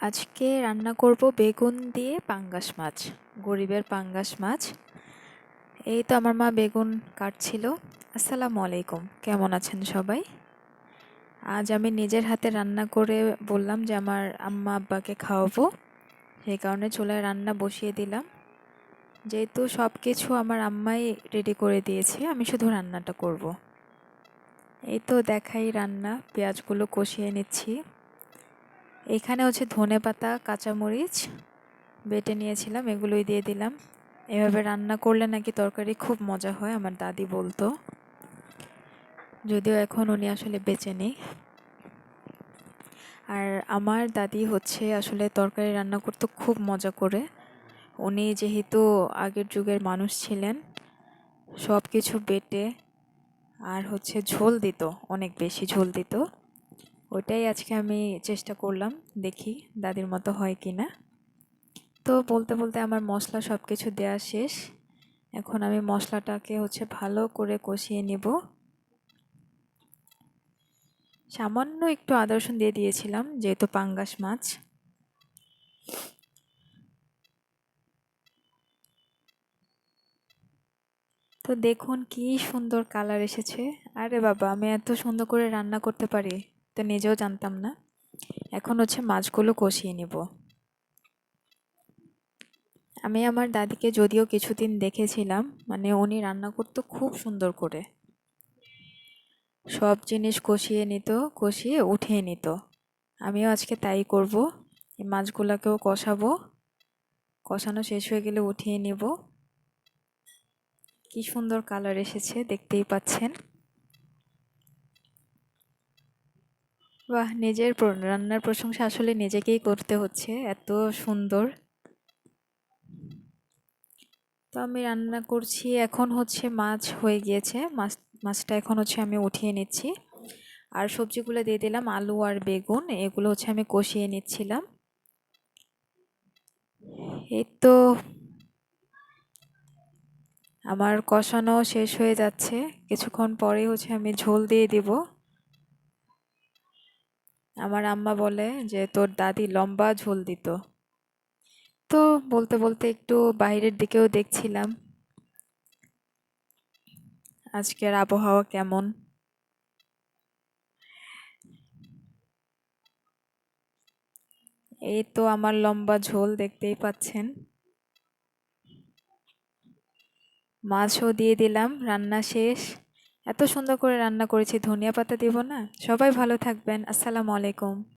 আজকে রান্না করব বেগুন দিয়ে পাঙ্গাস মাছ, গরিবের পাঙ্গাস মাছ। এই তো আমার মা বেগুন কাটছিল। আসসালামু আলাইকুম, কেমন আছেন সবাই? আজ আমি নিজের হাতে রান্না করে বললাম যে আমার আম্মা আব্বাকে খাওয়াবো, সেই কারণে চুলায় রান্না বসিয়ে দিলাম। যেহেতু সব কিছু আমার আম্মাই রেডি করে দিয়েছে, আমি শুধু রান্নাটা করব। এই তো দেখাই রান্না, পেঁয়াজগুলো কষিয়ে নিচ্ছি। এখানে হচ্ছে ধনেপাতা, কাঁচামরিচ বেটে নিয়েছিলাম, এগুলোই দিয়ে দিলাম। এভাবে রান্না করলে নাকি তরকারি খুব মজা হয়, আমার দাদি বলতো, যদিও এখন উনি আসলে বেঁচে নেই। আর আমার দাদি হচ্ছে আসলে তরকারি রান্না করতে খুব মজা করে। উনি যেহেতু আগের যুগের মানুষ ছিলেন, সব কিছু বেটে আর হচ্ছে ঝোল দিত, অনেক বেশি ঝোল দিত। ওইটাই আজকে আমি চেষ্টা করলাম, দেখি দাদির মতো হয় কিনা। তো বলতে বলতে আমার মশলা সব কিছু দেওয়া শেষ। এখন আমি মশলাটাকে হচ্ছে ভালো করে কষিয়ে নিব। সামান্য একটু আদা রসুন দিয়ে দিয়েছিলাম, যেহেতু পাঙ্গাস মাছ। তো দেখুন কি সুন্দর কালার এসেছে। আরে বাবা, আমি এত সুন্দর করে রান্না করতে পারি তো নিজেও জানতাম না। এখন হচ্ছে মাছগুলো কষিয়ে নিব। আমি আমার দাদিকে যদিও কিছুদিন দেখেছিলাম, মানে উনি রান্না করতো খুব সুন্দর করে, সব জিনিস কষিয়ে নিত, কষিয়ে উঠিয়ে নিত। আমিও আজকে তাই করব। এই মাছগুলাকেও কষাবো, কষানো শেষ হয়ে গেলে উঠিয়ে নিব। কি সুন্দর কালার এসেছে, দেখতেই পাচ্ছেন। বাহ, নিজের রান্নার প্রশংসা আসলে নিজেকেই করতে হচ্ছে, এত সুন্দর। তো আমি রান্না করছি, এখন হচ্ছে মাছ হয়ে গিয়েছে, মাছটা এখন হচ্ছে আমি উঠিয়ে নিচ্ছি। আর সবজিগুলো দিয়ে দিলাম, আলু আর বেগুন, এগুলো হচ্ছে আমি কষিয়ে নিচ্ছিলাম। এই তো আমার কষানো শেষ হয়ে যাচ্ছে, কিছুক্ষণ পরে হচ্ছে আমি ঝোল দিয়ে দিব। আমার আম্মা বলে যে তোর দাদি লম্বা ঝোল দিত। তো বলতে বলতে একটু বাইরের দিকেও দেখছিলাম আজকের আবহাওয়া কেমন। এই তো আমার লম্বা ঝোল দেখতেই পাচ্ছেন। মাছও দিয়ে দিলাম, রান্না শেষ। এত সুন্দর করে রান্না করেছি, ধনিয়া পাতা দিব না? সবাই ভালো থাকবেন, আসসালামু আলাইকুম।